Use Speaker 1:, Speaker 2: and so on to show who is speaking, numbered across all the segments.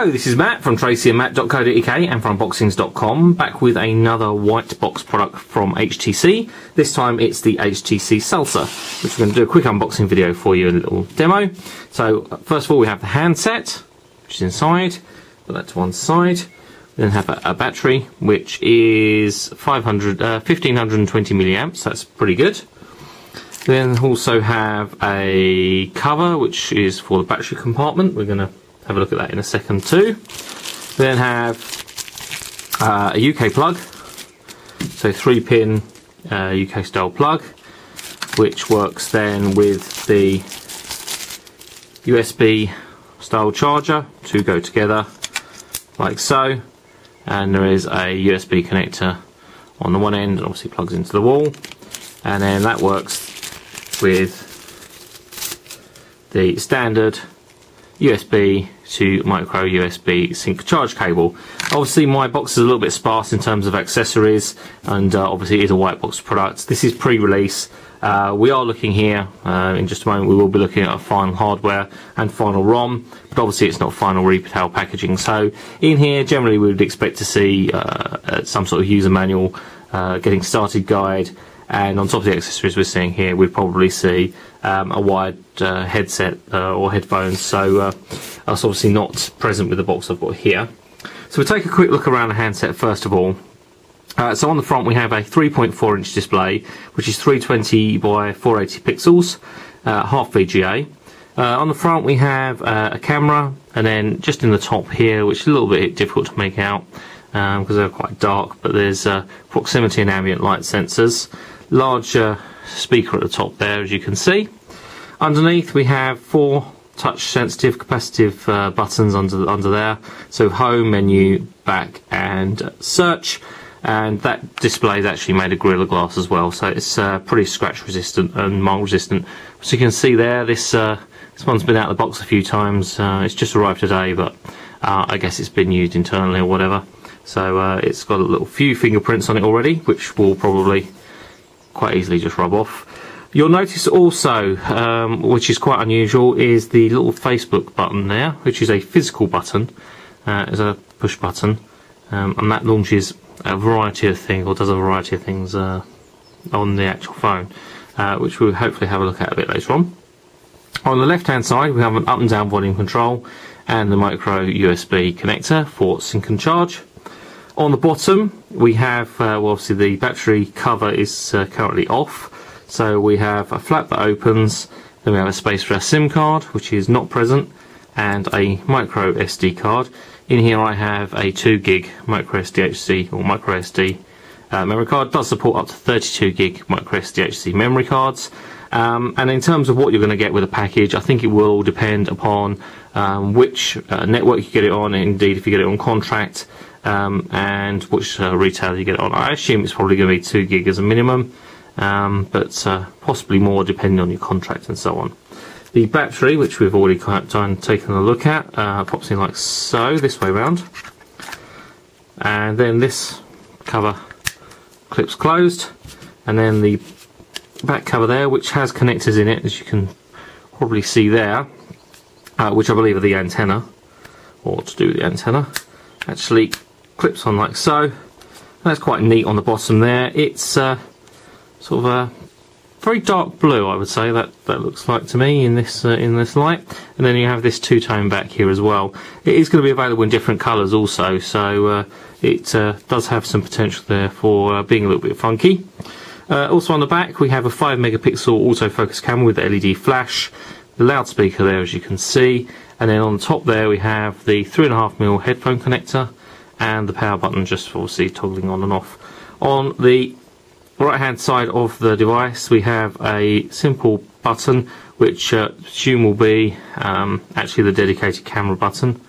Speaker 1: Hello, this is Matt from tracyandmatt.co.uk and from unboxings.com, back with another white box product from HTC. This time it's the HTC Salsa, which we're going to do a quick unboxing video for you, a little demo. So first of all we have the handset, which is inside. Put that to one side. We then have a battery, which is 1520 milliamps. That's pretty good. We then also have a cover, which is for the battery compartment. We're going to have a look at that in a second too. We then have a UK plug, so 3-pin UK style plug, which works then with the USB style charger to go together like so, and there is a USB connector on the one end and obviously plugs into the wall, and then that works with the standard USB to micro USB sync charge cable. Obviously my box is a little bit sparse in terms of accessories, and obviously it is a white box product. This is pre-release. We are looking here in just a moment, we will be looking at final hardware and final ROM, but obviously it's not final retail packaging. So in here generally we would expect to see some sort of user manual, getting started guide, and on top of the accessories we're seeing here we'd probably see a wired headset or headphones. So that's obviously not present with the box I've got here. So we'll take a quick look around the handset first of all. So on the front we have a 3.4-inch display, which is 320 by 480 pixels, half VGA. On the front we have a camera, and then just in the top here, which is a little bit difficult to make out because they're quite dark, but there's proximity and ambient light sensors. Large speaker at the top there, as you can see. Underneath we have 4 touch sensitive capacitive buttons under there, so home, menu, back and search, and that display is actually made of Gorilla Glass as well, so it's pretty scratch resistant and mold resistant. So you can see there, this one's been out of the box a few times. It's just arrived today, but I guess it's been used internally or whatever, so it's got a little few fingerprints on it already, which will probably quite easily just rub off. You'll notice also, which is quite unusual, is the little Facebook button there, which is a physical button. It's a push button, and that launches a variety of things, or does a variety of things on the actual phone, which we'll hopefully have a look at a bit later on. On the left hand side we have an up and down volume control and the micro USB connector for sync and charge. On the bottom we have, well, obviously the battery cover is currently off, so we have a flap that opens, then we have a space for a SIM card, which is not present, and a micro SD card. In here I have a 2 gig micro SDHC or micro SD memory card. It does support up to 32 gig micro SDHC memory cards. And in terms of what you're going to get with a package, I think it will all depend upon which network you get it on, indeed if you get it on contract, and which retailer you get it on. I assume it's probably going to be 2 gig as a minimum, but possibly more depending on your contract and so on. The battery, which we've already taken a look at, pops in like so, this way round, and then this cover clips closed, and then the back cover there, which has connectors in it, as you can probably see there, which I believe are the antenna, or to do with the antenna, actually clips on like so. That's quite neat on the bottom there. It's sort of a very dark blue, I would say, that looks like to me in this light, and then you have this two-tone back here as well. It is going to be available in different colours also, so it does have some potential there for being a little bit funky. Also on the back we have a 5 megapixel autofocus camera with LED flash, the loudspeaker there as you can see, and then on the top there we have the 3.5mm headphone connector and the power button just for obviously toggling on and off. On the right hand side of the device we have a simple button, which I assume will be actually the dedicated camera button.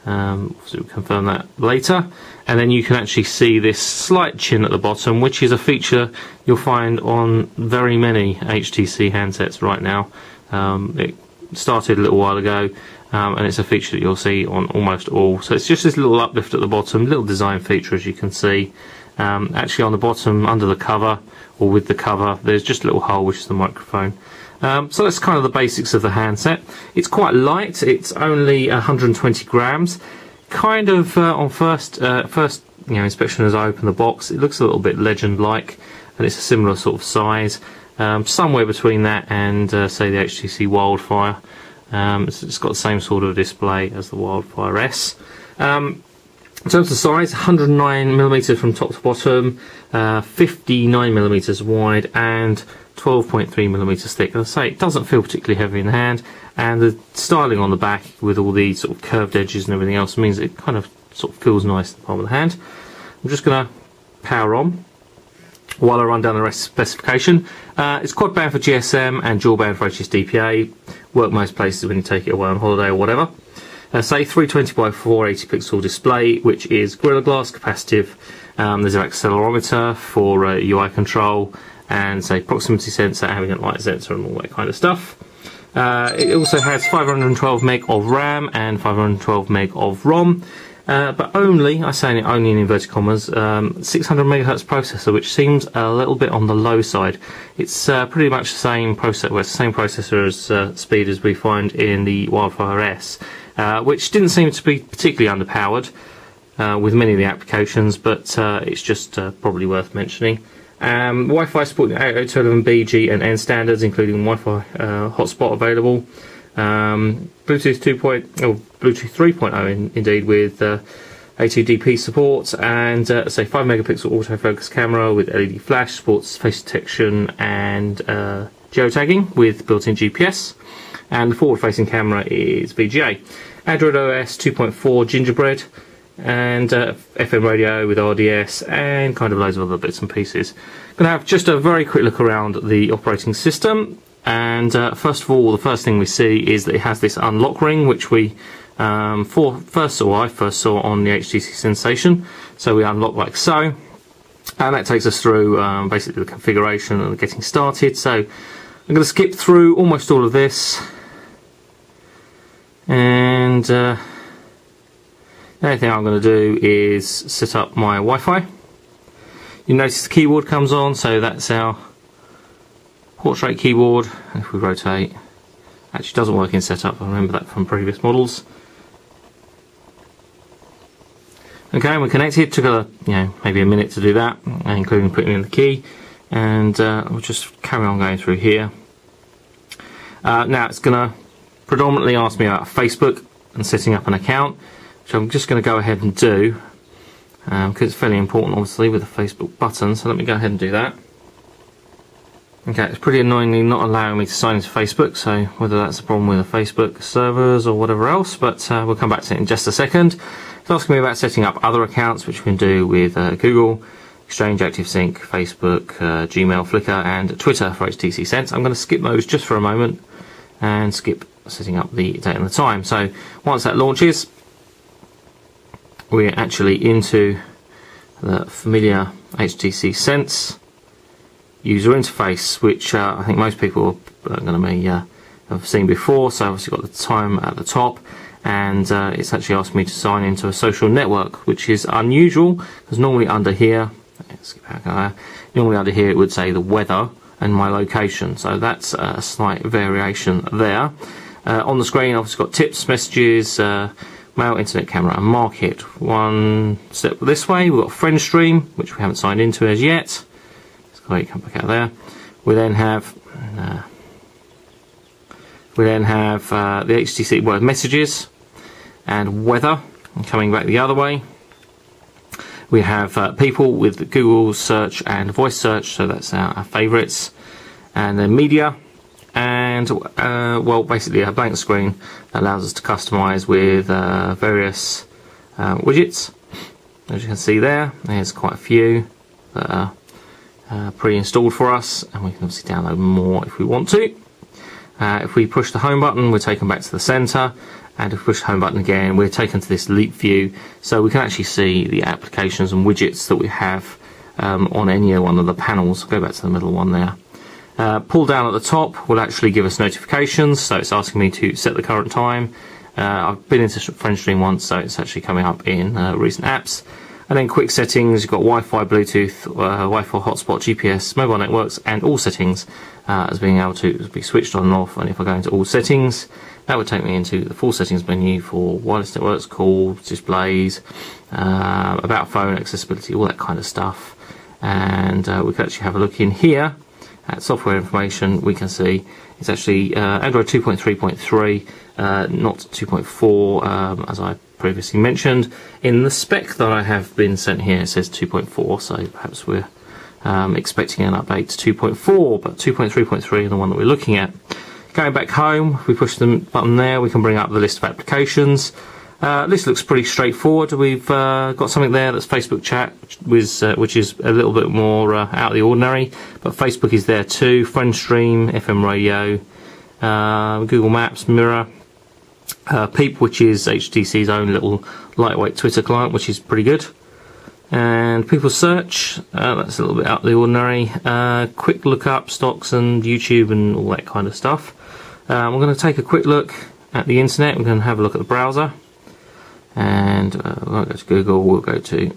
Speaker 1: So we'll confirm that later. And then you can actually see this slight chin at the bottom, which is a feature you'll find on very many HTC handsets right now. It started a little while ago, and it's a feature that you'll see on almost all. So it's just this little uplift at the bottom, little design feature as you can see. Actually on the bottom, under the cover, or with the cover, there's just a little hole which is the microphone. So that's kind of the basics of the handset. It's quite light, it's only 120 grams. kind of on first inspection as I open the box, it looks a little bit Legend-like, and it's a similar sort of size, somewhere between that and say the HTC Wildfire. It's got the same sort of display as the Wildfire S. In terms of size, 109mm from top to bottom, 59mm wide, and 12.3mm thick. As I say, it doesn't feel particularly heavy in the hand, and the styling on the back with all the sort of curved edges and everything else means it kind of sort of feels nice in the palm of the hand. I'm just going to power on while I run down the rest of the specification. It's quad band for GSM and dual band for HSDPA. Work most places when you take it away on holiday or whatever. Say 320 by 480 pixel display, which is Gorilla Glass capacitive. There's an accelerometer for UI control, and say proximity sensor, ambient light sensor, and all that kind of stuff. It also has 512 meg of RAM and 512 meg of ROM, but only, I say only in inverted commas, 600 MHz processor, which seems a little bit on the low side. It's pretty much the same processor, well, it's the same processor as speed as we find in the Wildfire S, which didn't seem to be particularly underpowered with many of the applications, but it's just probably worth mentioning. Wi-Fi supporting 802.11b, G and N standards, including Wi-Fi hotspot available. Bluetooth 3.0 indeed, with A2DP support, and say 5 megapixel autofocus camera with LED flash, supports face detection and geotagging with built-in GPS, and the forward-facing camera is VGA. Android OS 2.4 Gingerbread, and FM radio with RDS, and kind of loads of other bits and pieces. Going to have just a very quick look around the operating system, and first of all, the first thing we see is that it has this unlock ring, which we I first saw on the HTC Sensation. So we unlock like so, and that takes us through basically the configuration and getting started. So I'm going to skip through almost all of this, and the only thing I'm going to do is set up my Wi-Fi. You notice the keyboard comes on, so that's our portrait keyboard. And if we rotate, actually doesn't work in setup, I remember that from previous models. Okay, we're connected. Took maybe a minute to do that, including putting in the key, and we'll just carry on going through here. Now it's going to predominantly ask me about Facebook and setting up an account, which I'm just going to go ahead and do, because it's fairly important obviously with the Facebook button, so let me go ahead and do that. Okay, it's pretty annoyingly not allowing me to sign into Facebook, so whether that's a problem with the Facebook servers or whatever else, but we'll come back to it in just a second. It's asking me about setting up other accounts, which we can do with Google, Exchange, ActiveSync, Facebook, Gmail, Flickr, and Twitter for HTC Sense. I'm going to skip those just for a moment and skip setting up the date and the time. So once that launches, we're actually into the familiar HTC Sense user interface, which I think most people are going to have seen before. So obviously got the time at the top, and it's actually asked me to sign into a social network, which is unusual because normally under here, normally under here it would say the weather and my location. So that's a slight variation there. On the screen, obviously got tips, messages, mail, internet, camera, and market. One step this way, we've got friend stream, which we haven't signed into as yet. Come back out there. We then have the HTC messages and weather. And coming back the other way, we have people with Google search and voice search, so that's our favourites, and then media, and well, basically a blank screen that allows us to customise with various widgets. As you can see there's quite a few that are pre-installed for us, and we can obviously download more if we want to. If we push the home button, we're taken back to the center, and if we push the home button again, we're taken to this leap view, so we can actually see the applications and widgets that we have on any one of the panels. I'll go back to the middle one there. Pull down at the top will actually give us notifications, so it's asking me to set the current time. I've been into friend stream once, so it's actually coming up in recent apps. And then quick settings, you've got Wi-Fi, Bluetooth, Wi-Fi hotspot, GPS, mobile networks, and all settings as being able to be switched on and off. And if I go into all settings, that would take me into the full settings menu for wireless networks, calls, displays, about phone, accessibility, all that kind of stuff. And we can actually have a look in here at software information. We can see it's actually Android 2.3.3, not 2.4, as I previously mentioned. In the spec that I have been sent here, it says 2.4, so perhaps we're expecting an update to 2.4, but 2.3.3 is the one that we're looking at. Going back home, if we push the button there, we can bring up the list of applications. This looks pretty straightforward. We've got something there that's Facebook chat, which is a little bit more out of the ordinary, but Facebook is there too. FriendStream, FM radio, Google Maps, Mirror, Peep, which is HTC's own little lightweight Twitter client, which is pretty good. And people search, that's a little bit out of the ordinary. Quick look up stocks and YouTube and all that kind of stuff. We're going to take a quick look at the internet. We're going to have a look at the browser. And we won't go to Google, we'll go to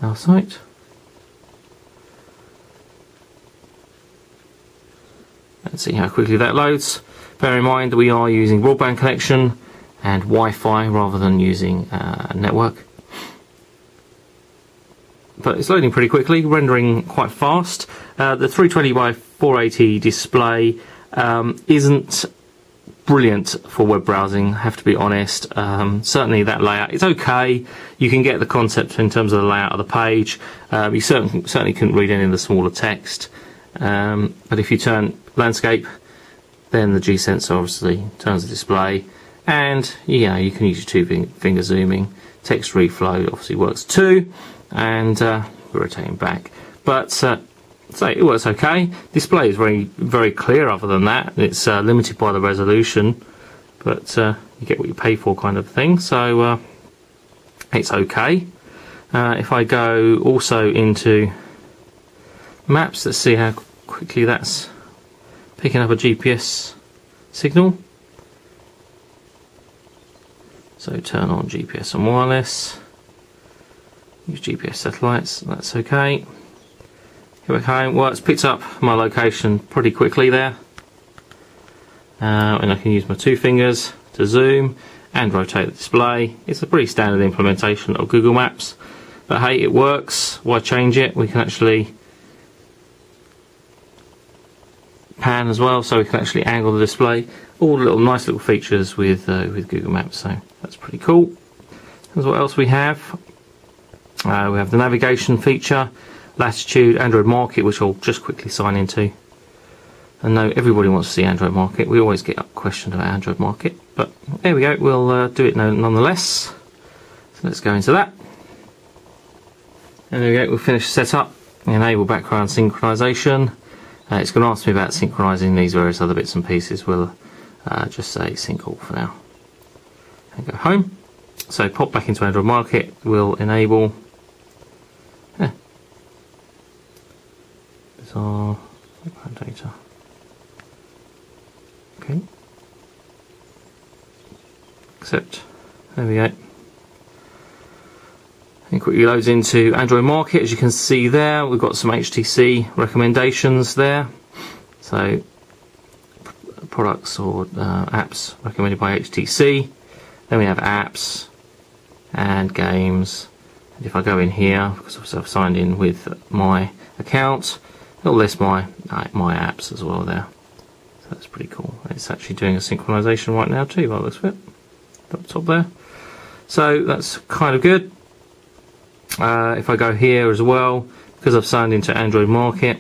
Speaker 1: our site. Let's see how quickly that loads. Bear in mind that we are using broadband connection and Wi-Fi rather than using a network. But it's loading pretty quickly, rendering quite fast. The 320 by 480 display isn't brilliant for web browsing, have to be honest. Certainly that layout is okay. You can get the concept in terms of the layout of the page. You certainly couldn't read any of the smaller text. But if you turn landscape, then the G sensor obviously turns the display, and you can use your two-finger zooming. Text reflow obviously works too, and rotating back. But so it works okay. Display is very clear. Other than that, it's limited by the resolution, but you get what you pay for, kind of thing. So it's okay. If I go also into maps, let's see how quickly that's picking up a GPS signal. So turn on GPS and wireless. Use GPS satellites. That's okay. Go back home. Well, it's picked up my location pretty quickly there, and I can use my two fingers to zoom and rotate the display. It's a pretty standard implementation of Google Maps, but hey, it works. Why change it? We can actually pan as well, so we can actually angle the display. All the nice little features with Google Maps, so that's pretty cool. Here's what else we have. We have the navigation feature, latitude, Android Market, which I'll just quickly sign into. I know everybody wants to see Android Market. We always get questioned about Android Market, but there we go. We'll do it nonetheless. So let's go into that. And there we go. We'll finish the setup. Enable background synchronization. It's going to ask me about synchronizing these various other bits and pieces. We'll just say sync all for now. And go home. So pop back into Android Market. We'll enable. There's our background data. Okay. Accept. There we go. And quickly loads into Android Market. As you can see there, we've got some HTC recommendations there. So products or apps recommended by HTC. Then we have apps and games. And if I go in here, because obviously I've signed in with my account, it'll list my apps as well there. So that's pretty cool. It's actually doing a synchronization right now too, by the looks of it. Up the top there. So that's kind of good. If I go here as well, because I've signed into Android Market,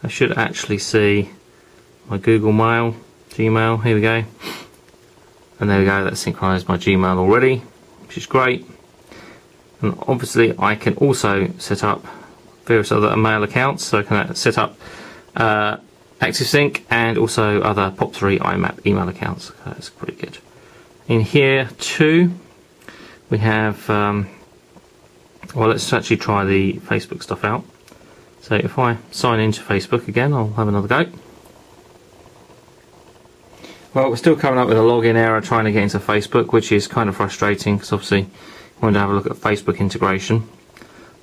Speaker 1: I should actually see my Google Mail, Gmail. Here we go. And there we go, that's synchronized my Gmail already, which is great. And obviously I can also set up various other mail accounts, so I can set up ActiveSync and also other POP3 IMAP email accounts. That's pretty good. In here too, we have, well, let's actually try the Facebook stuff out. So if I sign into Facebook again, I'll have another go. Well, we're still coming up with a login error trying to get into Facebook, which is kind of frustrating because obviously I wanted to have a look at Facebook integration.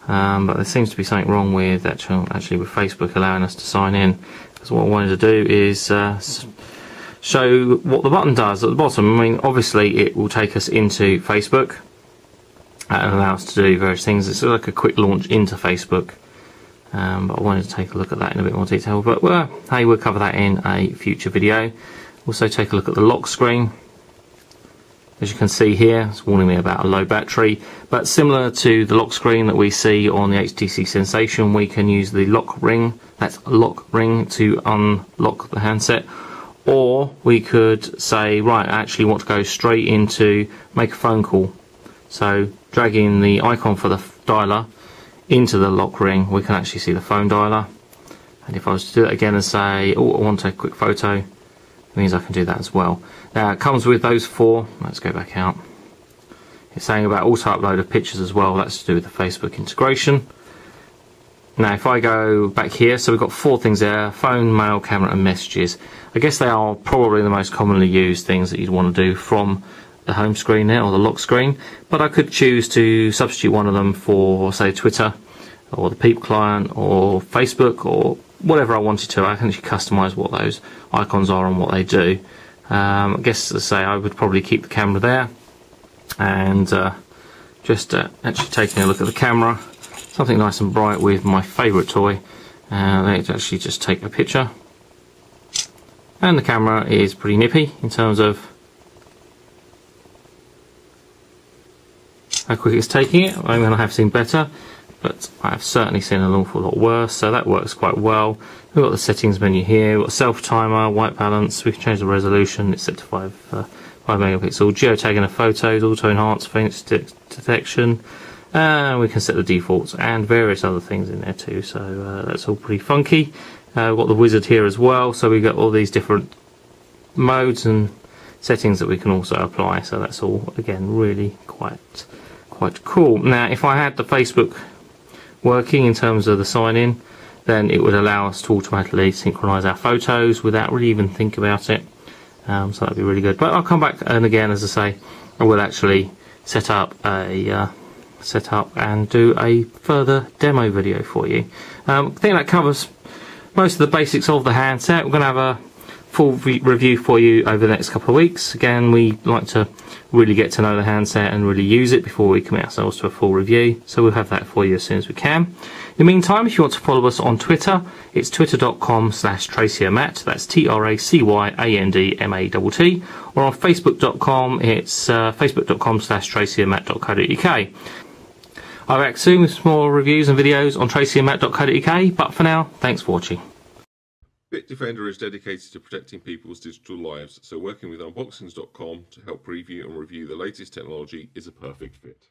Speaker 1: But there seems to be something wrong with actually with Facebook allowing us to sign in. Because what I wanted to do is show what the button does at the bottom. I mean, obviously it will take us into Facebook and allow us to do various things. It's like a quick launch into Facebook. But I wanted to take a look at that in a bit more detail. But hey, we'll cover that in a future video. Also take a look at the lock screen. As you can see here, it's warning me about a low battery, but similar to the lock screen that we see on the HTC Sensation, we can use the lock ring, that's lock ring, to unlock the handset, or we could say, right, I actually want to go straight into make a phone call. So dragging the icon for the dialer into the lock ring, we can actually see the phone dialer. And if I was to do it again and say, oh, I want to take a quick photo, means I can do that as well. Now it comes with those four. Let's go back out. It's saying about auto upload of pictures as well. That's to do with the Facebook integration. Now if I go back here, so we've got four things there: phone, mail, camera and messages. I guess they are probably the most commonly used things that you'd want to do from the home screen there, or the lock screen, but I could choose to substitute one of them for, say, Twitter or the Peep client or Facebook or whatever I wanted to. I can actually customize what those icons are and what they do. I guess, as I say, I would probably keep the camera there, and just actually taking a look at the camera, something nice and bright with my favourite toy. Let's actually just take a picture, and the camera is pretty nippy in terms of how quick it's taking it. I mean, I have seen better, but I've certainly seen an awful lot worse, so that works quite well. We've got the settings menu here, we've got self timer, white balance, we can change the resolution, it's set to 5 megapixel, geotagging of photos, auto enhance, faint detection, and we can set the defaults and various other things in there too, so that's all pretty funky. We've got the wizard here as well, so we've got all these different modes and settings that we can also apply, so that's all again really quite cool. Now if I had the Facebook working in terms of the sign in, then it would allow us to automatically synchronize our photos without really even think about it, so that'd be really good. But I'll come back, and again, as I say, I will actually set up and do a further demo video for you. I think that covers most of the basics of the handset. We're going to have a full review for you over the next couple of weeks. Again, we like to really get to know the handset and really use it before we commit ourselves to a full review, so we'll have that for you as soon as we can. In the meantime, if you want to follow us on Twitter, it's twitter.com/TracyandMatt, that's TracyandMatt, or on Facebook.com, it's facebook.com/TracyandMatt.co.uk. I'll be back soon with some more reviews and videos on TracyandMatt.co.uk, but for now, thanks for watching.
Speaker 2: Bitdefender is dedicated to protecting people's digital lives, so working with Unboxings.com to help preview and review the latest technology is a perfect fit.